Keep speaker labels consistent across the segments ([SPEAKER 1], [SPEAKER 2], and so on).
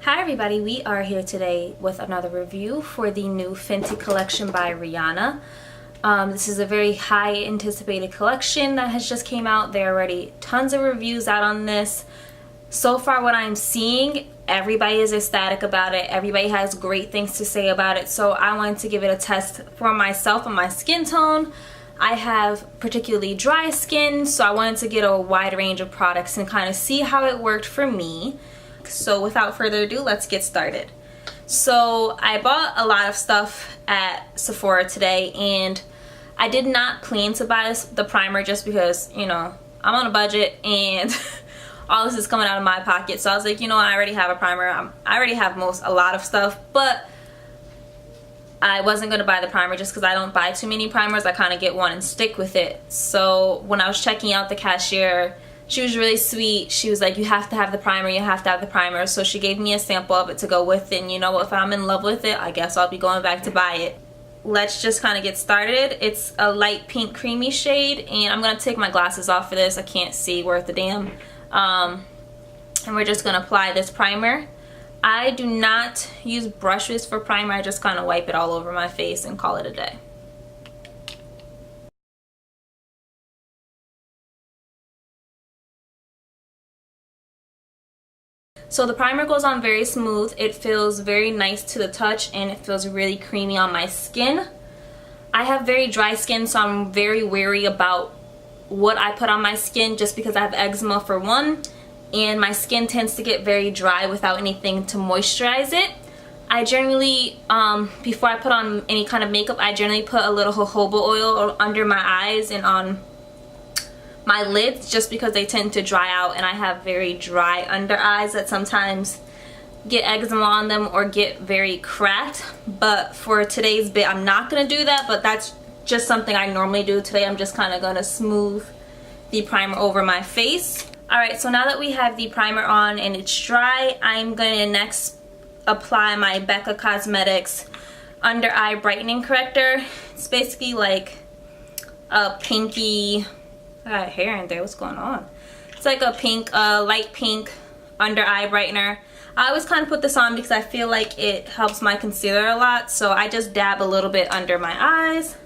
[SPEAKER 1] Hi everybody, we are here today with another review for the new Fenty collection by Rihanna. This is a very high anticipated collection that has just came out. There are already tons of reviews out on this. So far what I'm seeing, everybody is ecstatic about it. Everybody has great things to say about it. So I wanted to give it a test for myself and my skin tone. I have particularly dry skin, so I wanted to get a wide range of products and kind of see how it worked for me. So without further ado, let's get started. So I bought a lot of stuff at Sephora today, and I did not plan to buy the primer just because, you know, I'm on a budget and all this is coming out of my pocket. So I was like, you know, I already have a primer. I already have a lot of stuff, but I wasn't going to buy the primer just because I don't buy too many primers. I kind of get one and stick with it. So when I was checking out, the cashier, she was really sweet. She was like, you have to have the primer, you have to have the primer. So she gave me a sample of it to go with it. And you know what, if I'm in love with it, I guess I'll be going back to buy it. Let's just kind of get started. It's a light pink creamy shade, and I'm going to take my glasses off for this. I can't see worth a damn. And we're just going to apply this primer. I do not use brushes for primer. I just kind of wipe it all over my face and call it a day. So the primer goes on very smooth. It feels very nice to the touch, and it feels really creamy on my skin. I have very dry skin, so I'm very wary about what I put on my skin just because I have eczema for one, and my skin tends to get very dry without anything to moisturize it. I generally, before I put on any kind of makeup, I generally put a little jojoba oil under my eyes and on my lids just because they tend to dry out, and I have very dry under eyes that sometimes get eczema on them or get very cracked. But for today's bit, I'm not going to do that, but that's just something I normally do. Today I'm just kind of going to smooth the primer over my face. Alright, so now that we have the primer on and it's dry, I'm going to next apply my Becca Cosmetics Under Eye Brightening Corrector. It's basically like a pinky, I got hair in there, what's going on? It's like a pink, light pink under eye brightener. I always kind of put this on because I feel like it helps my concealer a lot, so I just dab a little bit under my eyes.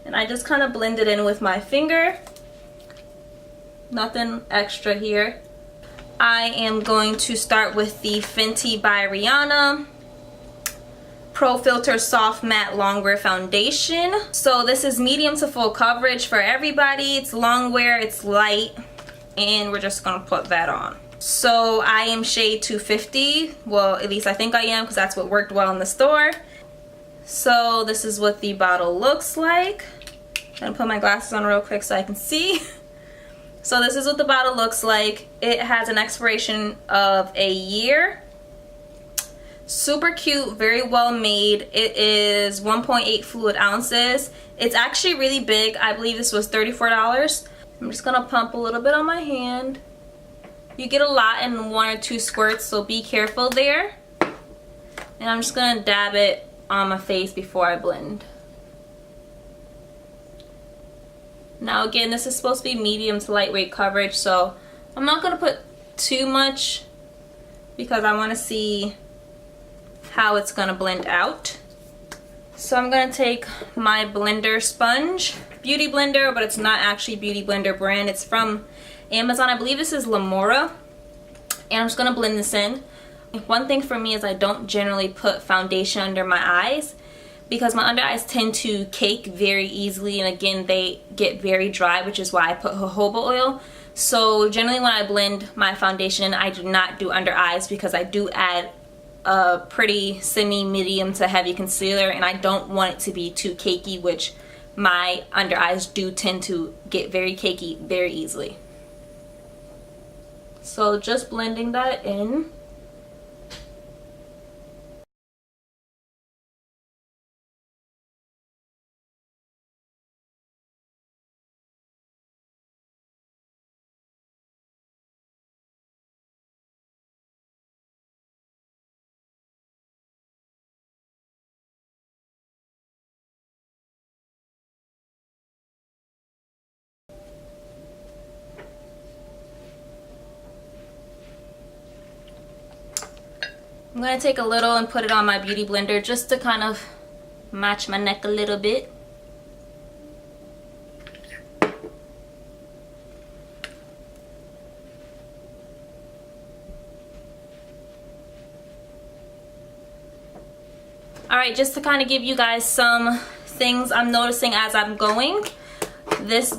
[SPEAKER 1] And I just kind of blend it in with my finger. Nothing extra here. I am going to start with the Fenty by Rihanna Pro Filt'r Soft Matte Longwear Foundation. So this is medium to full coverage for everybody. It's longwear, it's light, and we're just gonna put that on. So I am shade 250. Well, at least I think I am, because that's what worked well in the store. So this is what the bottle looks like. I'm gonna put my glasses on real quick so I can see. So this is what the bottle looks like. It has an expiration of a year. Super cute, very well made. It is 1.8 fluid ounces. It's actually really big. I believe this was $34. I'm just gonna pump a little bit on my hand. You get a lot in 1 or 2 squirts, so be careful there. And I'm just gonna dab it on my face before I blend. Now again, this is supposed to be medium to lightweight coverage, so I'm not gonna put too much because I wanna see how it's gonna blend out. So I'm gonna take my blender sponge, beauty blender, but it's not actually beauty blender brand. It's from Amazon. I believe this is Lamora, and I'm just gonna blend this in. One thing for me is I don't generally put foundation under my eyes because my under eyes tend to cake very easily, and again they get very dry, which is why I put jojoba oil. So generally when I blend my foundation, I do not do under eyes because I do add a pretty semi-medium to heavy concealer, and I don't want it to be too cakey, which my under eyes do tend to get very cakey very easily. So just blending that in. going to take a little and put it on my beauty blender just to kind of match my neck a little bit. Alright, just to kind of give you guys some things I'm noticing as I'm going. This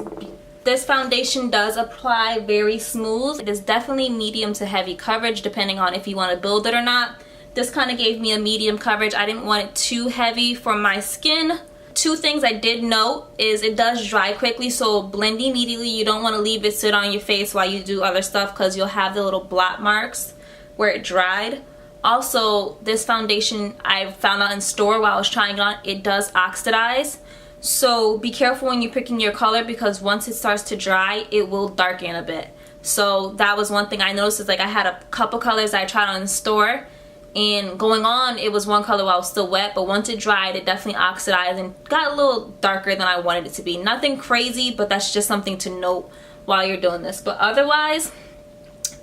[SPEAKER 1] foundation does apply very smooth. It is definitely medium to heavy coverage depending on if you want to build it or not. This kind of gave me a medium coverage. I didn't want it too heavy for my skin. Two things I did note is it does dry quickly, so blend immediately. You don't want to leave it sit on your face while you do other stuff because you'll have the little blot marks where it dried. Also, this foundation I found out in store while I was trying it on, it does oxidize. So be careful when you're picking your color because once it starts to dry, it will darken a bit. So that was one thing I noticed is like I had a couple colors I tried on in the store and going on it was one color while it was still wet, but once it dried it definitely oxidized and got a little darker than I wanted it to be. Nothing crazy, but that's just something to note while you're doing this. But otherwise,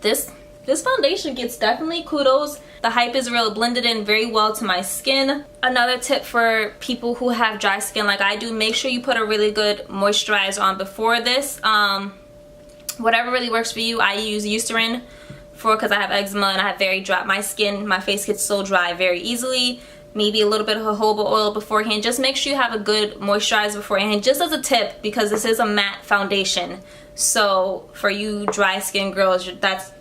[SPEAKER 1] this foundation gets definitely kudos. The hype is real. It blended in very well to my skin. Another tip for people who have dry skin like I do, make sure you put a really good moisturizer on before this. Whatever really works for you. I use Eucerin because I have eczema and I have very dry, my skin, my face gets so dry very easily. Maybe a little bit of jojoba oil beforehand. Just make sure you have a good moisturizer beforehand, just as a tip, because this is a matte foundation. So for you dry skin girls, that's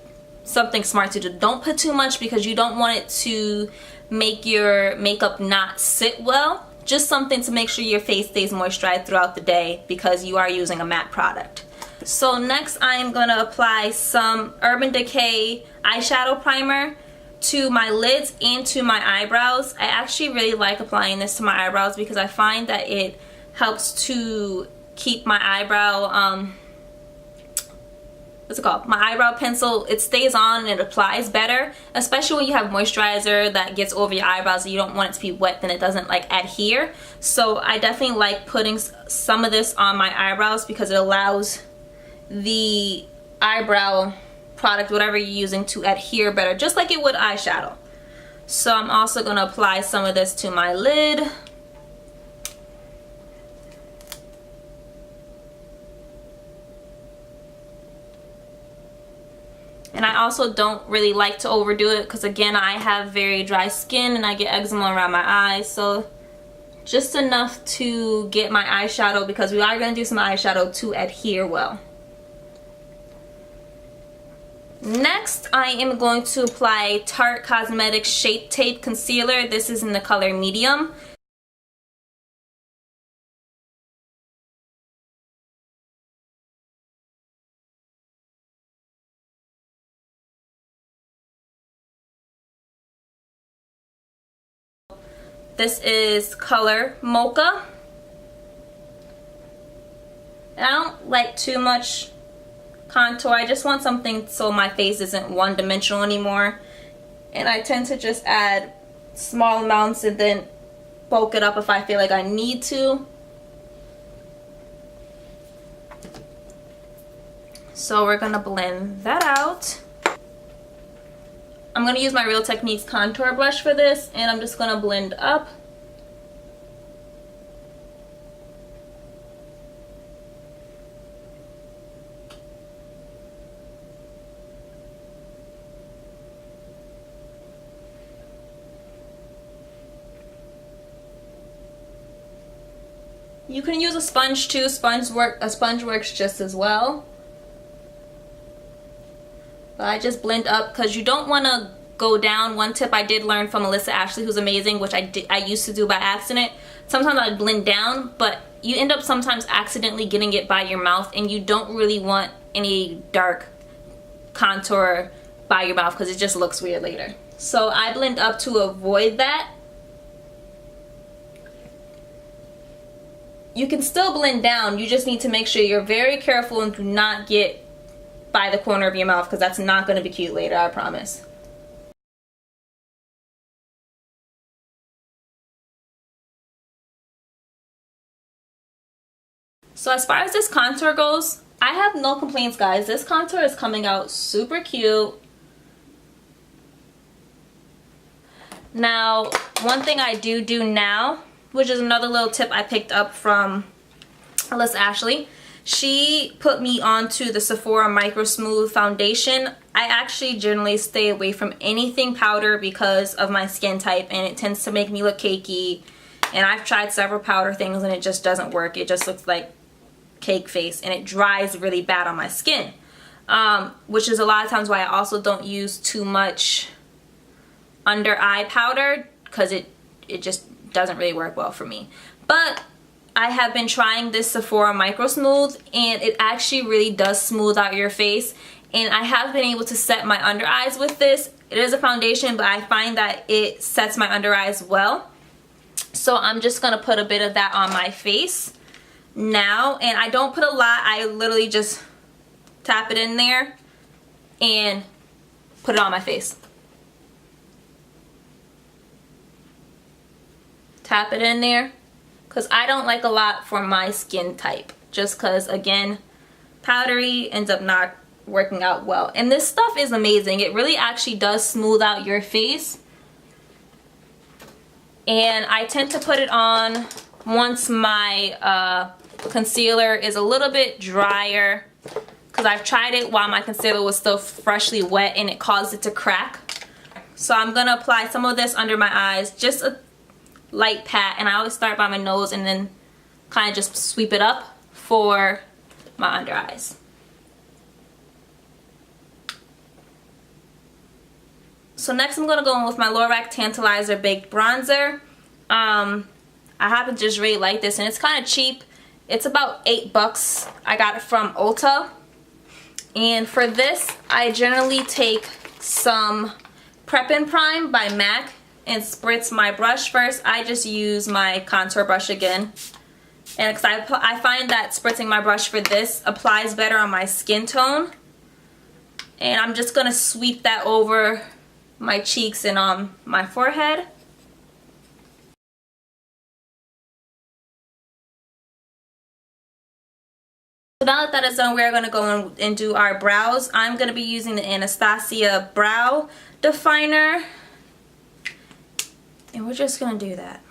[SPEAKER 1] something smart to do. Don't put too much because you don't want it to make your makeup not sit well. Just something to make sure your face stays moisturized throughout the day because you are using a matte product. So next I am going to apply some Urban Decay eyeshadow primer to my lids and to my eyebrows. I actually really like applying this to my eyebrows because I find that it helps to keep my eyebrow what's it called? My eyebrow pencil, it stays on and it applies better, especially when you have moisturizer that gets over your eyebrows and you don't want it to be wet, then it doesn't like adhere. So I definitely like putting some of this on my eyebrows because it allows the eyebrow product, whatever you're using, to adhere better, just like it would eyeshadow. So I'm also going to apply some of this to my lid. And I also don't really like to overdo it because again I have very dry skin and I get eczema around my eyes, so just enough to get my eyeshadow, because we are going to do some eyeshadow, to adhere well. Next I am going to apply Tarte Cosmetics Shape Tape Concealer. This is in the color medium. This is color Mocha. And I don't like too much contour. I just want something so my face isn't one-dimensional anymore. And I tend to just add small amounts and then bulk it up if I feel like I need to. So we're going to blend that out. I'm going to use my Real Techniques contour brush for this, and I'm just going to blend up. You can use a sponge too. A sponge works just as well. But I just blend up because you don't want to go down. One tip I did learn from Melissa Ashley, who's amazing, which I used to do by accident. Sometimes I blend down, but you end up sometimes accidentally getting it by your mouth, and you don't really want any dark contour by your mouth because it just looks weird later. So I blend up to avoid that. You can still blend down, you just need to make sure you're very careful and do not get by the corner of your mouth because that's not going to be cute later, I promise. So as far as this contour goes, I have no complaints, guys. This contour is coming out super cute. Now, one thing I do now, which is another little tip I picked up from Miss Ashley, she put me onto the Sephora Micro Smooth Foundation. I actually generally stay away from anything powder because of my skin type, and it tends to make me look cakey. And I've tried several powder things and it just doesn't work. It just looks like cake face, and it dries really bad on my skin. Which is a lot of times why I also don't use too much under eye powder, because it just doesn't really work well for me. But I have been trying this Sephora Micro Smooth, and it actually really does smooth out your face. And I have been able to set my under eyes with this. It is a foundation, but I find that it sets my under eyes well. So I'm just going to put a bit of that on my face now. And I don't put a lot. I literally just tap it in there and put it on my face. Tap it in there, because I don't like a lot for my skin type, just because, again, powdery ends up not working out well. And this stuff is amazing. It really actually does smooth out your face. And I tend to put it on once my concealer is a little bit drier, because I've tried it while my concealer was still freshly wet and it caused it to crack. So I'm going to apply some of this under my eyes, just a light pat, and I always start by my nose and then kind of just sweep it up for my under eyes. So next I'm going to go in with my Lorac Tantazlizer Baked Bronzer. I happen to just really like this, and it's kind of cheap. It's about $8. I got it from Ulta. And for this, I generally take some Prep and Prime by MAC and spritz my brush first. I just use my contour brush again. And because I find that spritzing my brush for this applies better on my skin tone. And I'm just going to sweep that over my cheeks and on my forehead. So now that that is done, we're going to go in and do our brows. I'm going to be using the Anastasia Brow Definer. And we're just going to do that.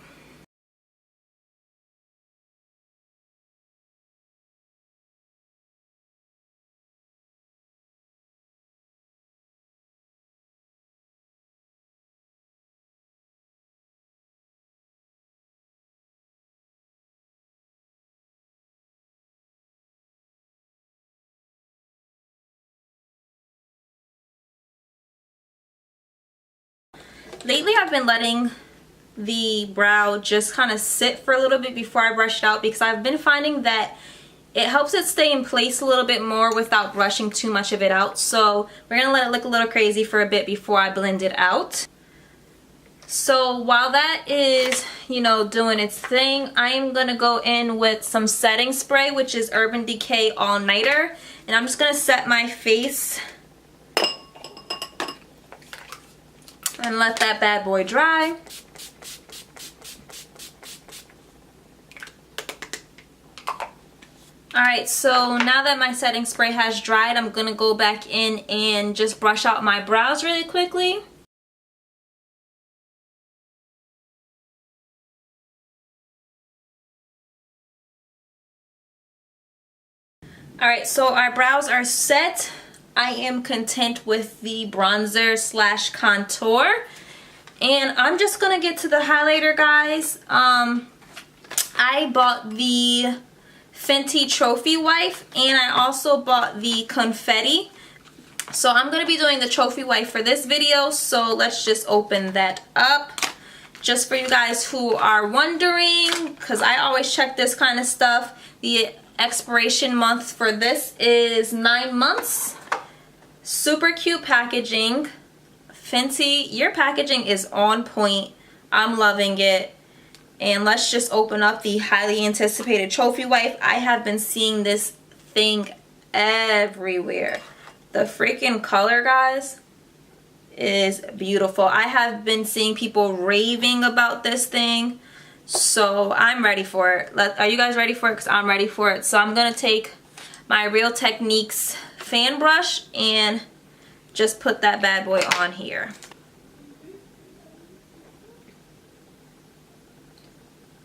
[SPEAKER 1] Lately I've been letting the brow just kind of sit for a little bit before I brush it out, because I've been finding that it helps it stay in place a little bit more without brushing too much of it out. So we're going to let it look a little crazy for a bit before I blend it out. So while that is, you know, doing its thing, I am going to go in with some setting spray, which is Urban Decay All Nighter. And I'm just going to set my face and let that bad boy dry. Alright, so now that my setting spray has dried, I'm going to go back in and just brush out my brows really quickly. Alright, so our brows are set. I am content with the bronzer slash contour. And I'm just going to get to the highlighter, guys. I bought the Fenty Trophy Wife, and I also bought the Confetti. So I'm going to be doing the Trophy Wife for this video. So let's just open that up. Just for you guys who are wondering, because I always check this kind of stuff. The expiration month for this is 9 months. Super cute packaging. Fenty, your packaging is on point. I'm loving it. And let's just open up the highly anticipated Trophy Wife. I have been seeing this thing everywhere. The freaking color, guys, is beautiful. I have been seeing people raving about this thing. So I'm ready for it. Are you guys ready for it? Because I'm ready for it. So I'm going to take my Real Techniques fan brush and just put that bad boy on here.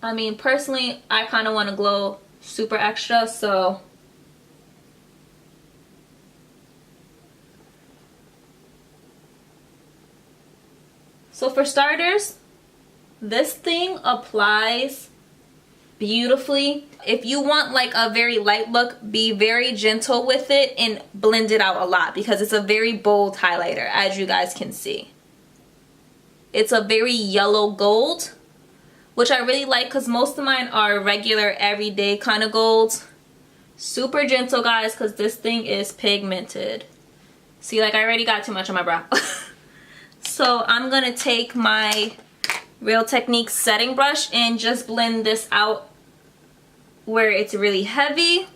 [SPEAKER 1] I mean, personally, I kind of want to glow super extra, so for starters, this thing applies beautifully. If you want like a very light look, be very gentle with it and blend it out a lot, because it's a very bold highlighter, as you guys can see. It's a very yellow gold, which I really like because most of mine are regular everyday kind of golds. Super gentle, guys, because this thing is pigmented. See, like, I already got too much on my brow. So I'm gonna take my Real Techniques setting brush and just blend this out where it's really heavy.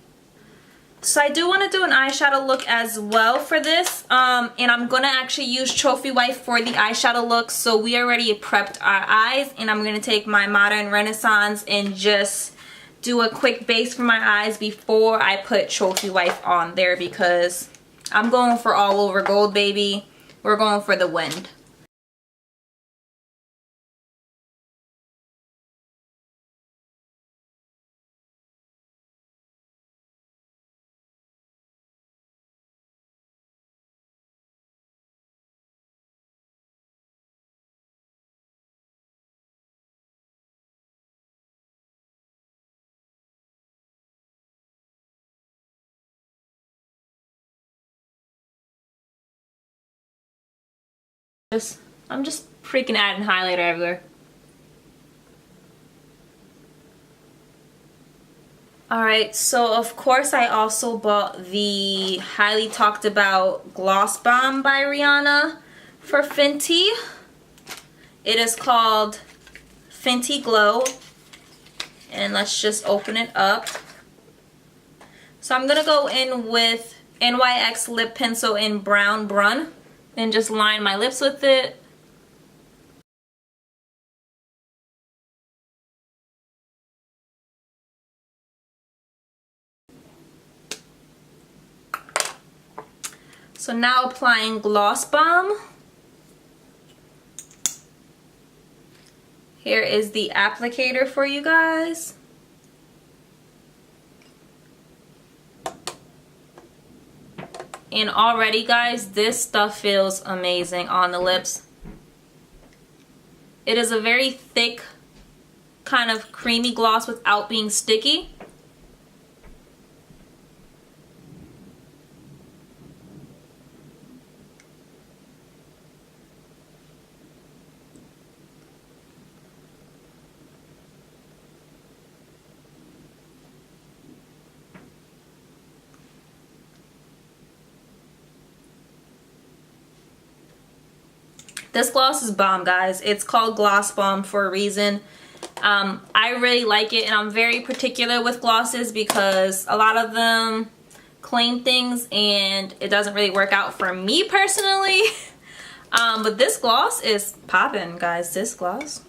[SPEAKER 1] So I do want to do an eyeshadow look as well for this, and I'm gonna actually use Trophy Wife for the eyeshadow look. So we already prepped our eyes, and I'm gonna take my Modern Renaissance and just do a quick base for my eyes before I put Trophy Wife on there, because I'm going for all over gold, baby. We're going for the wind. I'm just freaking adding highlighter everywhere. Alright, so of course I also bought the highly talked about Gloss Bomb by Rihanna for Fenty. It is called Fenty Glow, and let's just open it up. So I'm gonna go in with NYX Lip Pencil in Brown Brun and just line my lips with it. So now applying Gloss Bomb. Here is the applicator for you guys. And already, guys, this stuff feels amazing on the lips. It is a very thick, kind of creamy gloss without being sticky. This gloss is bomb, guys. It's called Gloss Bomb for a reason. I really like it, and I'm very particular with glosses because a lot of them claim things and it doesn't really work out for me personally. But this gloss is popping, guys. This gloss,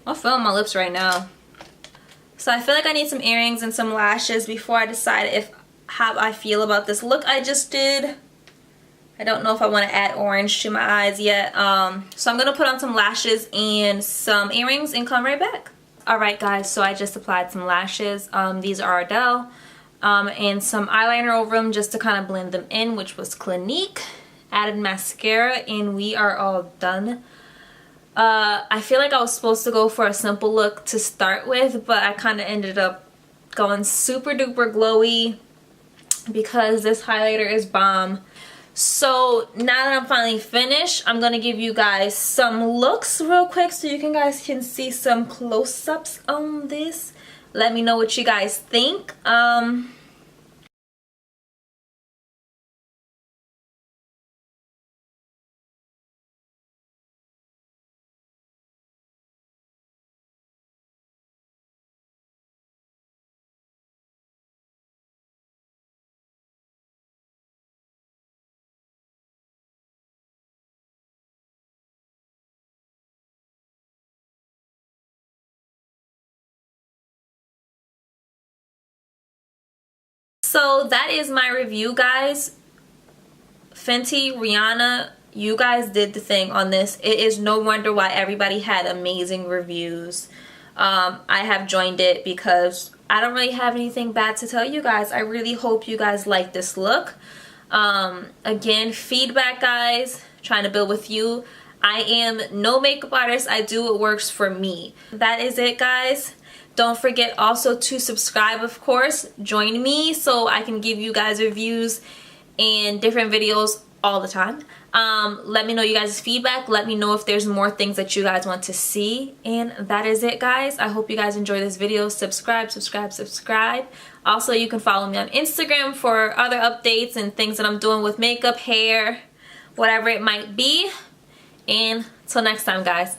[SPEAKER 1] I'll fill my lips right now. So I feel like I need some earrings and some lashes before I decide how I feel about this look I just did. I don't know if I want to add orange to my eyes yet. So I'm going to put on some lashes and some earrings and come right back. Alright, guys, so I just applied some lashes. These are Ardell. And some eyeliner over them just to kind of blend them in, which was Clinique. Added mascara, and we are all done. I feel like I was supposed to go for a simple look to start with, but I kind of ended up going super duper glowy because this highlighter is bomb. So now that I'm finally finished, I'm gonna give you guys some looks real quick so you guys can see some close-ups on this. Let me know what you guys think. So that is my review, guys. Fenty, Rihanna, you guys did the thing on this. It is no wonder why everybody had amazing reviews. I have joined it because I don't really have anything bad to tell you guys. I really hope you guys like this look. Again, feedback, guys. Trying to build with you. I am no makeup artist. I do what works for me. That is it, guys. Don't forget also to subscribe, of course. Join me so I can give you guys reviews and different videos all the time. Let me know you guys' feedback. Let me know if there's more things that you guys want to see. And that is it, guys. I hope you guys enjoy this video. Subscribe, subscribe, subscribe. Also, you can follow me on Instagram for other updates and things that I'm doing with makeup, hair, whatever it might be. And till next time, guys.